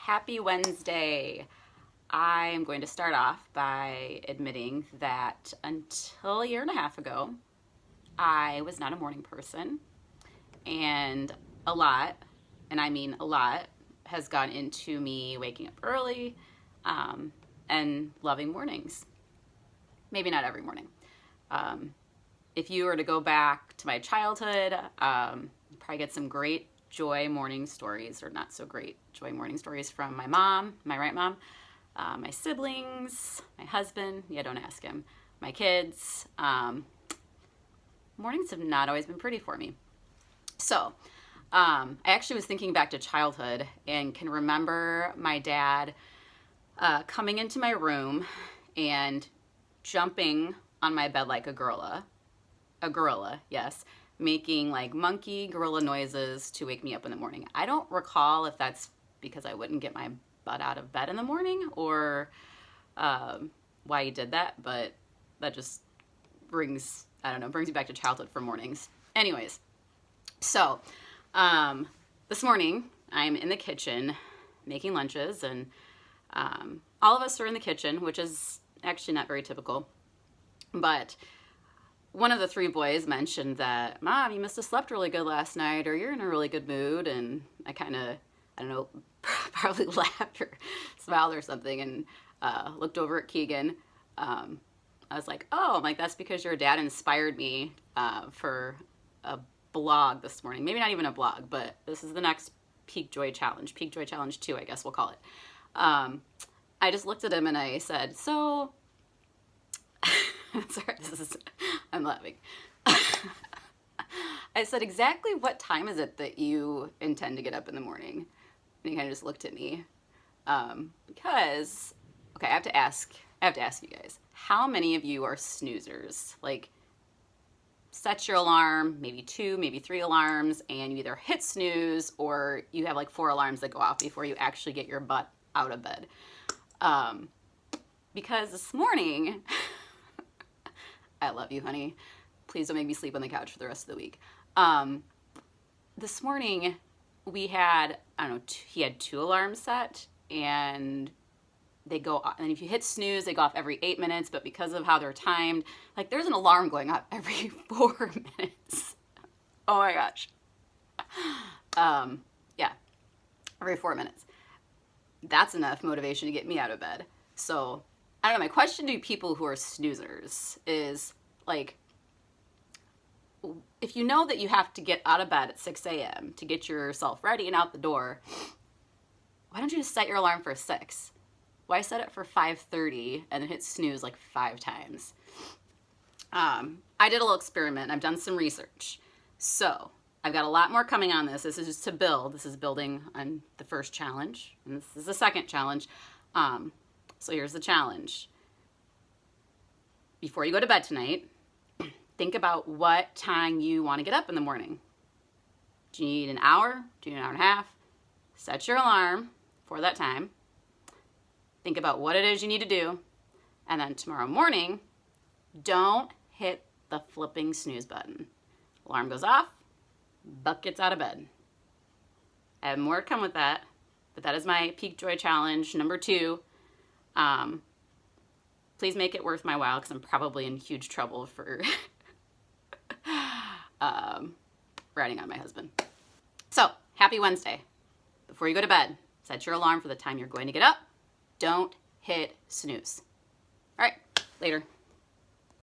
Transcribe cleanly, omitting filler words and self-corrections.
Happy Wednesday. I am going to start off by admitting that until a year and a half ago, I was not a morning person, and a lot, and I mean a lot, has gone into me waking up early and loving mornings. Maybe not every morning. If you were to go back to my childhood, you probably get some great joy morning stories, or not so great joy morning stories, from my mom, my right mom, my siblings, my husband, yeah, don't ask him, my kids. Mornings have not always been pretty for me. So I actually was thinking back to childhood and can remember my dad coming into my room and jumping on my bed like a gorilla, yes, making like monkey gorilla noises to wake me up in the morning. I don't recall if that's because I wouldn't get my butt out of bed in the morning or why he did that, but that just brings me back to childhood for mornings. Anyways, so this morning I'm in the kitchen making lunches, and all of us are in the kitchen, which is actually not very typical, but one of the three boys mentioned that, "Mom, you must have slept really good last night, or you're in a really good mood." And I kind of, I don't know, probably laughed or smiled or something, and looked over at Keegan. I was like, "Oh, I'm like, that's because your dad inspired me for a blog this morning." Maybe not even a blog, but this is the next PeakJoy challenge, PeakJoy challenge 2, I guess we'll call it. I just looked at him and I said, "So," sorry, I'm laughing. I said, "Exactly what time is it that you intend to get up in the morning?" And he kind of just looked at me. Because, okay, I have to ask you guys, how many of you are snoozers? Like, set your alarm, maybe 2, maybe 3 alarms, and you either hit snooze or you have like 4 alarms that go off before you actually get your butt out of bed. Because this morning, I love you, honey. Please don't make me sleep on the couch for the rest of the week. This morning we had, I don't know, he had 2 alarms set, and they go off, and if you hit snooze, they go off every 8 minutes, but because of how they're timed, like, there's an alarm going off every 4 minutes. Oh my gosh. Yeah, every 4 minutes. That's enough motivation to get me out of bed. So, I don't know, my question to people who are snoozers is, like, if you know that you have to get out of bed at 6 a.m. to get yourself ready and out the door, why don't you just set your alarm for 6? Why set it for 5:30 and then hit snooze like 5 times? I did a little experiment. I've done some research. So I've got a lot more coming on this. This is just to build. This is building on the first challenge, and this is the second challenge. So here's the challenge. Before you go to bed tonight, think about what time you want to get up in the morning. Do you need an hour? Do you need an hour and a half? Set your alarm for that time. Think about what it is you need to do. And then tomorrow morning, don't hit the flipping snooze button. Alarm goes off, butt gets out of bed. I have more to come with that, but that is my PeakJoy challenge number 2. Please make it worth my while, because I'm probably in huge trouble for ratting on my husband. So, happy Wednesday. Before you go to bed, set your alarm for the time you're going to get up. Don't hit snooze. All right, later.